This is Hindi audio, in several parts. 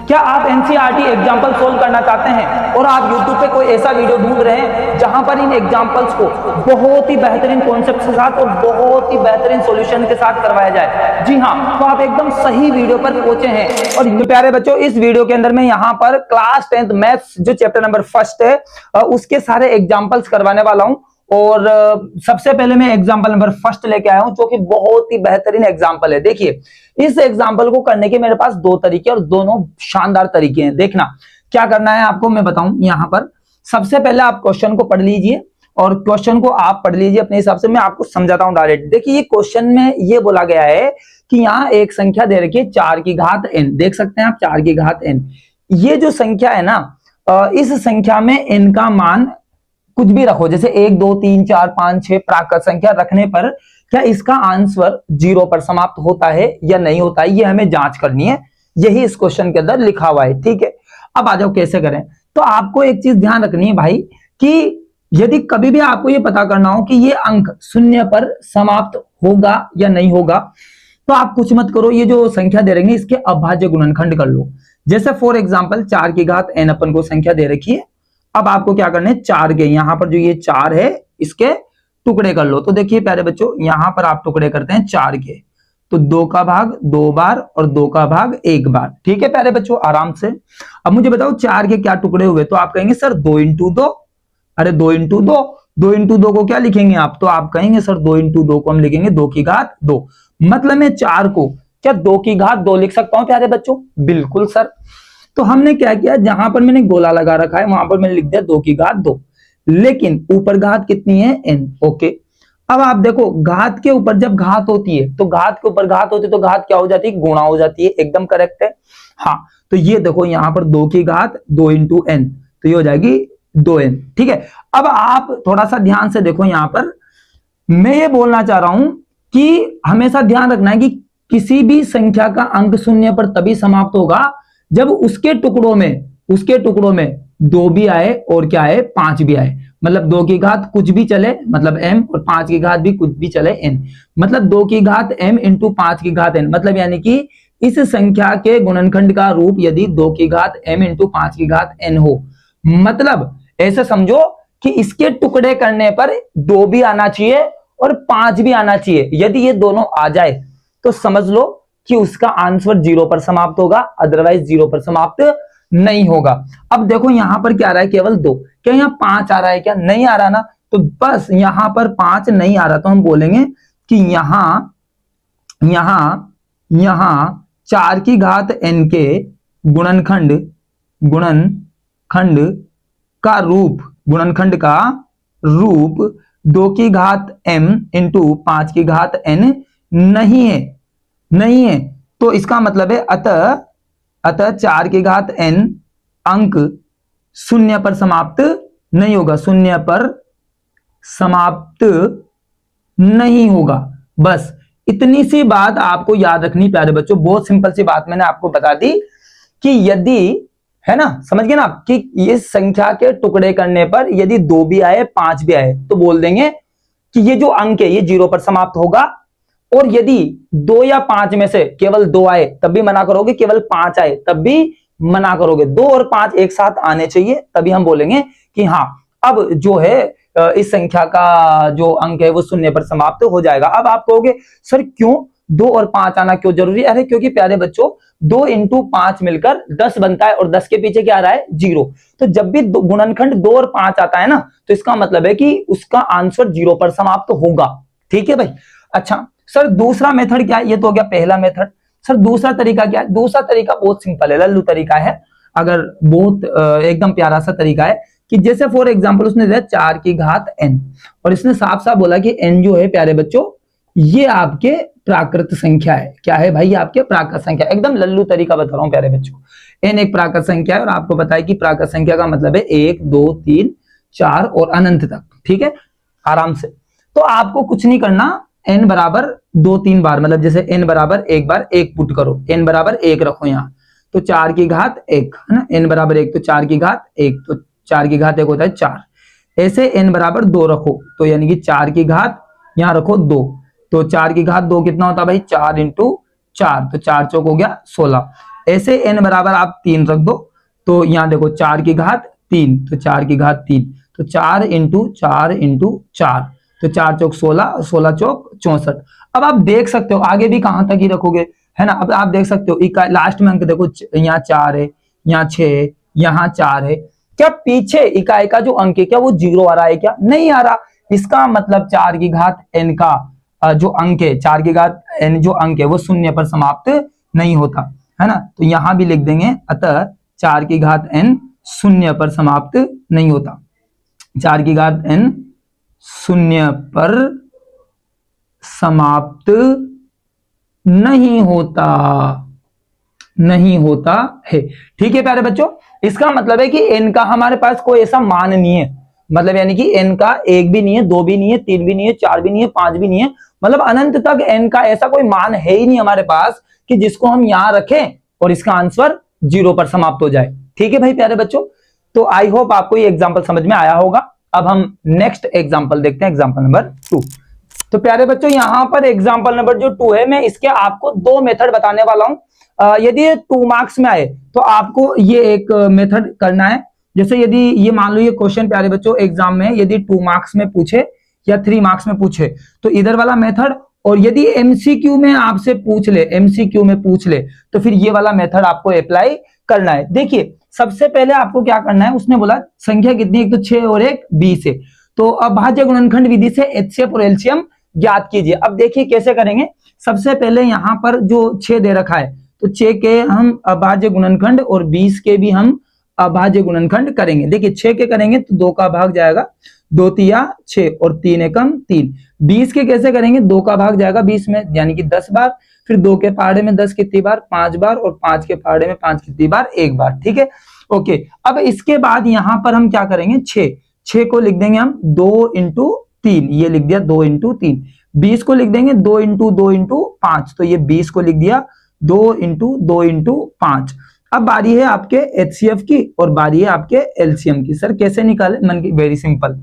क्या आप एनसीईआरटी एग्जाम्पल सोल्व करना चाहते हैं और आप यूट्यूब पे कोई ऐसा वीडियो ढूंढ रहे हैं जहां पर इन एग्जाम्पल्स को बहुत ही बेहतरीन कॉन्सेप्ट के साथ और बहुत ही बेहतरीन सॉल्यूशन के साथ करवाया जाए? जी हाँ, तो आप एकदम सही वीडियो पर पहुंचे हैं। और प्यारे बच्चों, इस वीडियो के अंदर मैं यहाँ पर क्लास 10th मैथ्स जो चैप्टर नंबर 1 है उसके सारे एग्जाम्पल्स करवाने वाला हूं। और सबसे पहले मैं एग्जांपल नंबर 1 लेके आया हूं जो कि बहुत ही बेहतरीन एग्जांपल है। देखिए, इस एग्जांपल को करने के मेरे पास दो तरीके और दोनों शानदार तरीके हैं। देखना क्या करना है आपको, मैं बताऊं। यहां पर सबसे पहले आप क्वेश्चन को पढ़ लीजिए और क्वेश्चन को आप पढ़ लीजिए अपने हिसाब से, मैं आपको समझाता हूं डायरेक्ट। देखिए, ये क्वेश्चन में ये बोला गया है कि यहाँ एक संख्या दे रखी है 4 की घात n। देख सकते हैं आप 4 की घात n। ये जो संख्या है ना, इस संख्या में n का मान कुछ भी रखो, जैसे 1 2 3 4 5 6 प्राकृत संख्या रखने पर क्या इसका आंसर 0 पर समाप्त होता है या नहीं होता है, ये हमें जांच करनी है। यही इस क्वेश्चन के अंदर लिखा हुआ है। ठीक है, अब आ जाओ कैसे करें। तो आपको एक चीज ध्यान रखनी है भाई कि यदि कभी भी आपको ये पता करना हो कि ये अंक 0 पर समाप्त होगा या नहीं होगा, तो आप कुछ मत करो, ये जो संख्या दे रही है इसके अभाज्य गुणनखंड कर लो। जैसे फॉर एग्जाम्पल 4 की घात n अपन को संख्या दे रखी है। अब आपको क्या करना है, 4 के यहां पर जो ये 4 है इसके टुकड़े कर लो। तो देखिए प्यारे बच्चों, यहां पर आप टुकड़े करते हैं 4 के, तो 2 का भाग 2 बार और 2 का भाग 1 बार। ठीक है प्यारे बच्चों, आराम से। अब मुझे बताओ 4 के क्या टुकड़े हुए, तो आप कहेंगे सर 2 इंटू 2। अरे 2 इंटू 2, 2 इंटू 2 को क्या लिखेंगे आप, तो आप कहेंगे सर 2 इंटू 2 को हम लिखेंगे 2 की घात 2। मतलब मैं 4 को क्या 2 की घात 2 लिख सकता हूं प्यारे बच्चों? बिल्कुल सर। तो हमने क्या किया, जहां पर मैंने गोला लगा रखा है वहां पर मैंने लिख दिया 2 की घात 2, लेकिन ऊपर घात कितनी है n। ओके, अब आप देखो घात के ऊपर जब घात होती है तो घात के ऊपर घात होती है तो घात क्या हो जाती है, गुणा हो जाती है। एकदम करेक्ट है। हाँ, तो ये देखो यहां पर 2 की घात 2 इंटू n, तो ये हो जाएगी 2n। ठीक है, अब आप थोड़ा सा ध्यान से देखो, यहां पर मैं ये बोलना चाह रहा हूं कि हमेशा ध्यान रखना है कि किसी भी संख्या का अंक 0 पर तभी समाप्त होगा जब उसके टुकड़ों में 2 भी आए और क्या आए, 5 भी आए। मतलब 2 की घात कुछ भी चले मतलब m, और 5 की घात भी कुछ भी चले n। मतलब 2 की घात m इंटू 5 की घात n, मतलब यानी कि इस संख्या के गुणनखंड का रूप यदि 2 की घात m इंटू 5 की घात n हो, मतलब ऐसे समझो कि इसके टुकड़े करने पर 2 भी आना चाहिए और 5 भी आना चाहिए। यदि ये दोनों आ जाए तो समझ लो कि उसका आंसर 0 पर समाप्त होगा, अदरवाइज 0 पर समाप्त नहीं होगा। अब देखो यहां पर क्या आ रहा है, केवल 2। क्या यहाँ 5 आ रहा है क्या? नहीं आ रहा ना, तो बस यहां पर 5 नहीं आ रहा तो हम बोलेंगे कि यहां 4 की घात n के गुणनखंड का रूप 2 की घात m इंटू 5 की घात n नहीं है। तो इसका मतलब है अतः 4 की घात n अंक 0 पर समाप्त नहीं होगा, 0 पर समाप्त नहीं होगा। बस इतनी सी बात आपको याद रखनी प्यारे बच्चों, बहुत सिंपल सी बात मैंने आपको बता दी कि यदि, है ना, समझ गए ना, कि इस संख्या के टुकड़े करने पर यदि 2 भी आए 5 भी आए तो बोल देंगे कि ये जो अंक है ये 0 पर समाप्त होगा। और यदि 2 या 5 में से केवल 2 आए तब भी मना करोगे, केवल 5 आए तब भी मना करोगे। 2 और 5 एक साथ आने चाहिए, तभी हम बोलेंगे कि हाँ अब जो है इस संख्या का जो अंक है वो 0 पर समाप्त हो जाएगा। अब आप कहोगे सर क्यों 2 और 5 आना क्यों जरूरी है? अरे क्योंकि प्यारे बच्चों 2 इंटू 5 मिलकर 10 बनता है और 10 के पीछे क्या आ रहा है, 0। तो जब भी गुणनखंड 2 और 5 आता है ना, तो इसका मतलब है कि उसका आंसर 0 पर समाप्त होगा। ठीक है भाई। अच्छा सर दूसरा मेथड क्या है? ये तो हो गया पहला मेथड। सर दूसरा तरीका क्या है? दूसरा तरीका बहुत सिंपल है, लल्लू तरीका है, अगर बहुत एकदम प्यारा सा तरीका है कि जैसे फॉर एग्जांपल उसने दिया 4 की घात n और इसने साफ साफ बोला कि n जो है प्यारे बच्चों ये आपके प्राकृत संख्या है। क्या है भाई? आपके प्राकृत संख्या। एकदम लल्लू तरीका बता रहा हूं प्यारे बच्चों। n एक प्राकृत संख्या है और आपको पता है कि प्राकृत संख्या का मतलब है 1 2 3 4 और अनंत तक। ठीक है, आराम से। तो आपको कुछ नहीं करना, n बराबर 2-3 बार, मतलब जैसे n बराबर 1 बार 1 पुट करो, n बराबर 1 रखो यहाँ, तो 4 की घात 1 है ना, n बराबर 1 तो 4 की घात 1, तो 4 की घात 1 होता है 4। ऐसे n बराबर 2 रखो, तो यानी कि 4 की घात यहाँ रखो 2, तो 4 की घात 2 कितना होता है भाई, 4 इंटू 4, तो 4 चौक हो गया 16। ऐसे n बराबर आप 3 रख दो, तो यहाँ देखो 4 की घात 3, तो 4 की घात 3, तो 4 इंटू 4 इंटू 4, तो 4 चौक 16, 16 चौक 64। अब आप देख सकते हो आगे भी कहां तक ही रखोगे, है ना। अब आप देख सकते हो इकाई लास्ट में अंक देखो, यहाँ 4 है, यहाँ 6 है, यहाँ 4 है। क्या पीछे इकाई का जो अंक है क्या वो 0 आ रहा है? क्या नहीं आ रहा। इसका मतलब 4 की घात n का जो अंक है, 4 की घात n जो अंक है वो शून्य पर समाप्त नहीं होता, है ना। तो यहां भी लिख देंगे, अतः 4 की घात n शून्य पर समाप्त नहीं होता। 4 की घात n शून्य पर समाप्त नहीं होता, नहीं होता है। ठीक है प्यारे बच्चों, इसका मतलब है कि n का हमारे पास कोई ऐसा मान नहीं है, मतलब यानी कि n का 1 भी नहीं है, 2 भी नहीं है, 3 भी नहीं है, 4 भी नहीं है, 5 भी नहीं है, मतलब अनंत तक n का ऐसा कोई मान है ही नहीं हमारे पास कि जिसको हम यहां रखें और इसका आंसर 0 पर समाप्त हो जाए। ठीक है भाई प्यारे बच्चों, तो आई होप आपको ये एग्जाम्पल समझ में आया होगा। अब हम नेक्स्ट एग्जाम्पल देखते हैं, एग्जाम्पल नंबर 2। तो प्यारे बच्चों यहां पर एग्जाम्पल नंबर जो 2 है, मैं इसके आपको 2 मेथड बताने वाला हूं। यदि 2 मार्क्स में आए तो आपको ये एक मेथड करना है। जैसे यदि ये मान लो ये क्वेश्चन प्यारे बच्चों एग्जाम में यदि 2 मार्क्स में पूछे या 3 मार्क्स में पूछे तो इधर वाला मेथड, और यदि एमसीक्यू में आपसे पूछ ले, एमसीक्यू में पूछ ले तो फिर ये वाला मेथड आपको अप्लाई करना है। देखिए सबसे पहले आपको क्या करना है, उसने बोला संख्या कितनी, एक तो 6 और एक 20 है, तो अभाज्य गुणनखंड विधि से एचसीएफ और एलसीएम ज्ञात कीजिए। अब देखिए कैसे करेंगे। सबसे पहले यहां पर जो 6 दे रखा है तो 6 के हम अभाज्य गुणनखंड और 20 के भी हम अभाज्य गुणनखंड करेंगे। देखिए 6 के करेंगे तो 2 का भाग जाएगा, 2 तिया 6 और 3 एकम 3। 20 के कैसे करेंगे, 2 का भाग जाएगा 20 में यानी कि 10 बार, फिर 2 के पहाड़े में 10 कितनी बार, 5 बार, और 5 के पहाड़े में 5 कितनी बार, 1 बार। ठीक है ओके। अब इसके बाद यहां पर हम क्या करेंगे, 6 को लिख देंगे हम 2 इंटू 3, ये लिख दिया 2 इंटू 3। 20 को लिख देंगे 2 इंटू 2 इंटू 5, तो ये 20 को लिख दिया 2 इंटू 2 इंटू 5। अब बारी है आपके एचसीएफ की और बारी है आपके एलसीएम की। सर कैसे निकाले, मन की वेरी सिंपल।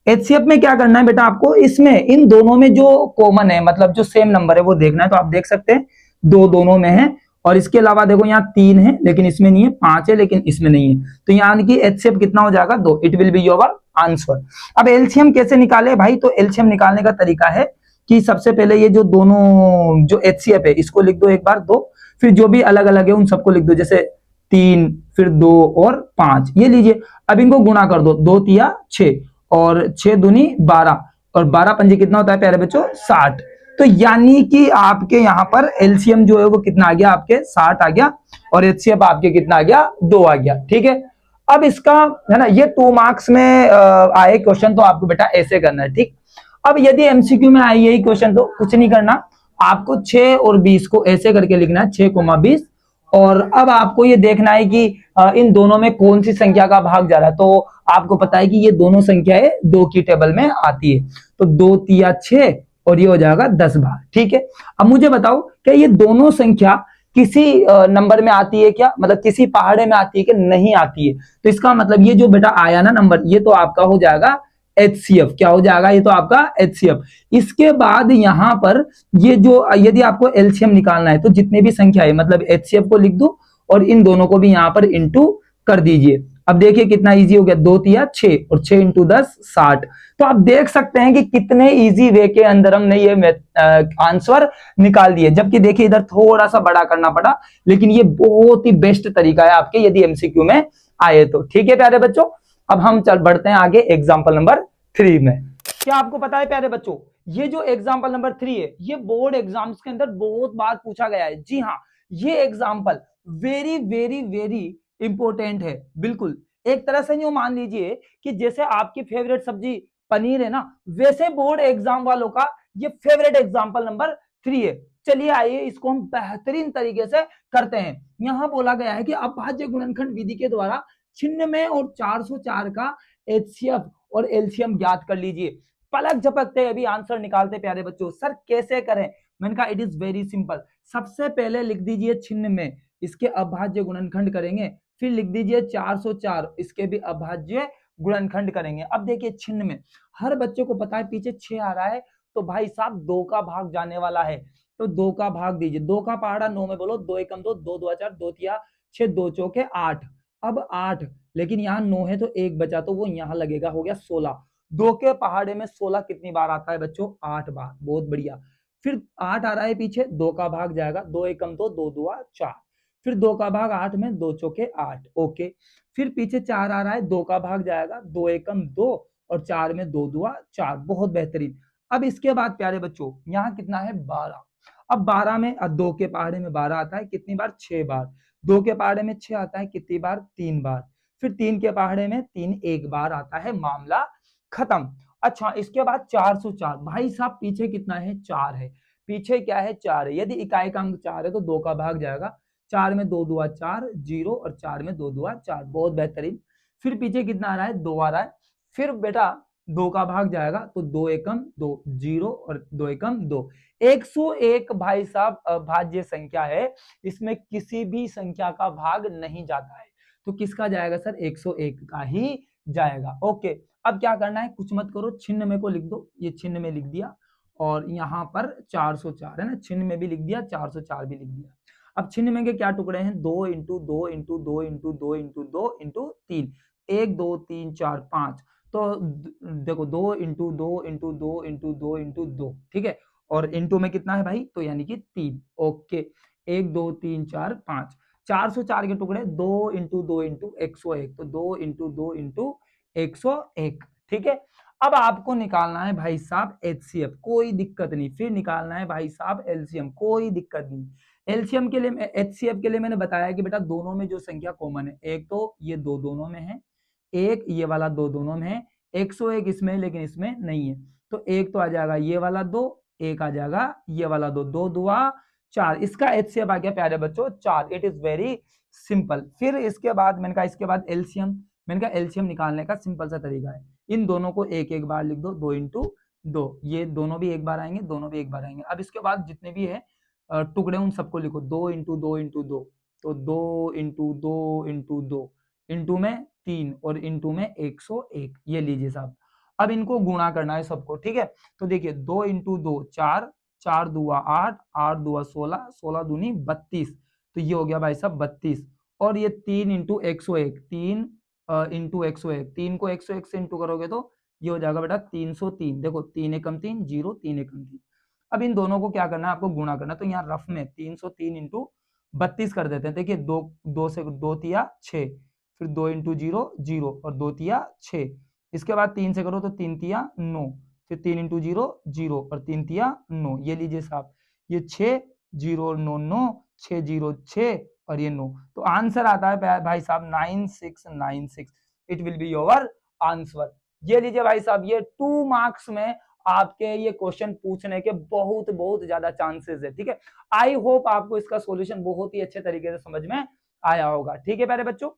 एचसीएफ में क्या करना है बेटा, आपको इसमें इन दोनों में जो कॉमन है, मतलब जो सेम नंबर है वो देखना है। तो आप देख सकते हैं 2 दोनों में है, और इसके अलावा देखो यहाँ 3 है लेकिन इसमें नहीं है, 5 है लेकिन इसमें नहीं है, तो यानी कि एचसीएफ कितना हो जाएगा, 2। It will be your answer. अब एलसीएम कैसे निकाले भाई, तो एलसीएम निकालने का तरीका है कि सबसे पहले ये जो दोनों जो एचसीएफ है इसको लिख दो एक बार 2, फिर जो भी अलग अलग है उन सबको लिख दो, जैसे 3 फिर 2 और 5 ये लीजिए। अब इनको गुणा कर दो, 2 तिया 6 और 6 दूनी 12 और 12 पंजे कितना होता है प्यारे बच्चों, 60। तो यानी कि आपके यहाँ पर एलसीएम जो है वो कितना आ गया, आपके 60 आ गया, और एचसीएफ आपके कितना आ गया, 2 आ गया। ठीक है, अब इसका है ना, ये 2 मार्क्स में आए क्वेश्चन तो आपको बेटा ऐसे करना है। ठीक, अब यदि एमसीक्यू में आई यही क्वेश्चन तो कुछ नहीं करना, आपको 6 और 20 को ऐसे करके लिखना है, 6,20। और अब आपको ये देखना है कि इन दोनों में कौन सी संख्या का भाग जा रहा है। तो आपको पता है कि ये दोनों संख्याएं 2 की टेबल में आती है, तो 2 तिया 6 और ये हो जाएगा 10 बार। ठीक है, अब मुझे बताओ क्या ये दोनों संख्या किसी नंबर में आती है क्या, मतलब किसी पहाड़े में आती है कि नहीं आती है। तो इसका मतलब ये जो बेटा आया ना नंबर, ये तो आपका हो जाएगा एचसीएफ। क्या हो जाएगा, ये तो आपका एचसीएफ। इसके बाद यहां पर ये जो यदि आपको एलसीएम निकालना है तो जितने भी संख्या है मतलब एचसीएफ को लिख दो और इन दोनों को भी यहां पर इंटू कर दीजिए। अब देखिए कितना इजी हो गया, 2 तिया 6 और 6 इंटू 10 60। तो आप देख सकते हैं कि कितने इजी वे के अंदर हमने ये आंसर निकाल दिए, जबकि देखिए इधर थोड़ा सा बड़ा करना पड़ा, लेकिन ये बहुत ही बेस्ट तरीका है आपके यदि एमसीक्यू में आए तो। ठीक है प्यारे बच्चों, अब हम चल बढ़ते हैं आगे एग्जाम्पल नंबर 3 में। क्या आपको पता है प्यारे बच्चों, ये जो एग्जाम्पल नंबर 3 है ये बोर्ड एग्जाम्स के अंदर बहुत बार पूछा गया है। जी हाँ, ये example very very very important है। बिल्कुल एक तरह से यूं मान लीजिए कि जैसे आपकी फेवरेट सब्जी पनीर है ना, वैसे बोर्ड एग्जाम वालों का ये फेवरेट एग्जाम्पल नंबर 3 है। चलिए आइए इसको हम बेहतरीन तरीके से करते हैं। यहां बोला गया है कि अभाज्य गुणनखंड विधि के द्वारा छिन्न में और 404 का एचसीएफ और एलसीएम ज्ञात कर लीजिए। पलक झपकते अभी आंसर निकालते प्यारे बच्चों। सर कैसे करें, मैंने कहा इट इज वेरी सिंपल। सबसे पहले लिख दीजिए छिन्न में, इसके अभाज्य गुणनखंड करेंगे, फिर लिख दीजिए 404, इसके भी अभाज्य गुणनखंड करेंगे। अब देखिए छिन्न में हर बच्चे को पता है पीछे 6 आ रहा है, तो भाई साहब 2 का भाग जाने वाला है, तो 2 का भाग दीजिए, 2 का पहाड़ा 9 में बोलो, 2 एकम 2, 2 2 4, 2 तिया 6, 2 चौके 8। अब 8, लेकिन यहाँ 9 है तो 1 बचा तो वो यहाँ लगेगा, हो गया 16। 2 के पहाड़े में 16 कितनी बार आता है बच्चों? 8 बार। बहुत बढ़िया। फिर 8 आ रहा है पीछे, 2 का भाग जाएगा, 2 एकम 2, 2 दुआ 4। फिर 2 का भाग 8 में, 2 चौके 8। ओके। फिर पीछे 4 आ रहा है, 2 का भाग जाएगा, 2 एकम 2 और 4 में 2 दुआ 4। बहुत बेहतरीन। अब इसके बाद प्यारे बच्चों यहाँ कितना है? 12। अब 12 में 2 के पहाड़े में 12 आता है कितनी बार? 6 बार। 2 के पहाड़े में 6 आता है कितनी बार? 3 बार। फिर 3 के पहाड़े में 3 एक बार आता है, मामला खत्म। अच्छा, इसके बाद 404। भाई साहब पीछे कितना है? 4 है। पीछे क्या है? 4 है। यदि इकाई का अंक 4 है तो 2 का भाग जाएगा, 4 में 2 दुआ 4, 0 और 4 में 2 दुआ 4। बहुत बेहतरीन। फिर पीछे कितना आ रहा है? 2 आ रहा है। फिर बेटा 2 का भाग जाएगा तो 2 एकम 2, 0 और 2 एकम 2। 101 भाई साहब अभाज्य संख्या है, इसमें किसी भी संख्या का भाग नहीं जाता है, तो किसका जाएगा सर? 101 का ही जाएगा। ओके। अब क्या करना है? कुछ मत करो, छिन्न में को लिख दो। ये छिन्न में लिख दिया और यहाँ पर 404 है ना, छिन्न में भी लिख दिया, 404 भी लिख दिया। अब छिन्न में के क्या टुकड़े हैं? 2 into 2 into 2 into 2 into 2 into 3। 1 2 3 4 5। तो देखो 2 इंटू 2 इंटू 2 इंटू 2 इंटू 2, ठीक है। और इंटू में कितना है भाई? तो यानी कि 3। ओके। 1 2 3 4 5। 404 के टुकड़े, 2 इंटू 2 इंटू 101। तो 2 इंटू 2 इंटू 101, ठीक है। अब आपको निकालना है भाई साहब एचसीएफ, कोई दिक्कत नहीं। फिर निकालना है भाई साहब एलसीएम, कोई दिक्कत नहीं। एलसीएम के लिए, एचसीएफ के लिए मैंने बताया कि बेटा दोनों में जो संख्या कॉमन है, एक तो ये दो दोनों में है, एक ये वाला दो दोनों में है, 101 इसमें लेकिन इसमें नहीं है। तो एक तो आ जाएगा ये वाला 2, एक आ जाएगा ये वाला 2, 2 दुआ 4। इसका एचसीएफ आ गया प्यारे बच्चों 4। It is very simple. फिर इसके बाद मैंने कहा इसके बाद एलसीएम, मैंने कहा एलसीएम निकालने का सिंपल सा तरीका है, इन दोनों को एक एक बार लिख दो, 2 इंटू 2। ये दोनों भी एक बार आएंगे, दोनों भी एक बार आएंगे। अब इसके बाद जितने भी है टुकड़े उन सबको लिखो, 2 इंटू 2 इंटू 2। तो 2 इंटू 2 इंटू 2 इंटू में 3 और इंटू में 101। ये लीजिए साहब। अब इनको गुणा करना है सबको, ठीक है। तो देखिए 2 इंटू 2 4, 4 दुआ 8, 8 दुआ 16, 16 दूनी 32। तो ये हो गया भाई साहब 32। और ये 3 इंटू 101, 3 इंटू 101, 3 को 101 से इंटू करोगे तो ये हो जाएगा बेटा 303। देखो 3 एकम 3, 0, 3 एकम 3। अब इन दोनों को क्या करना है? आपको गुणा करना है। तो यहाँ रफ में 303 इंटू 32 कर देते हैं। देखिए 2 से 2 तिया 6, फिर 2 इंटू 0 0 और 2 तिया 6। इसके बाद 3 से करो तो 3 तिया 9, फिर 3 इंटू 0 0 और 3 तिया 9। ये लीजिए साहब, ये 6 0 9 9, 6 0 6 और ये 9। तो आंसर आता है भाई साहब 9696। It will be your answer. ये लीजिए भाई साहब, ये 2 मार्क्स में आपके ये क्वेश्चन पूछने के बहुत बहुत ज्यादा चांसेस है, ठीक है। आई होप आपको इसका सॉल्यूशन बहुत ही अच्छे तरीके से समझ में आया होगा, ठीक है प्यारे बच्चों।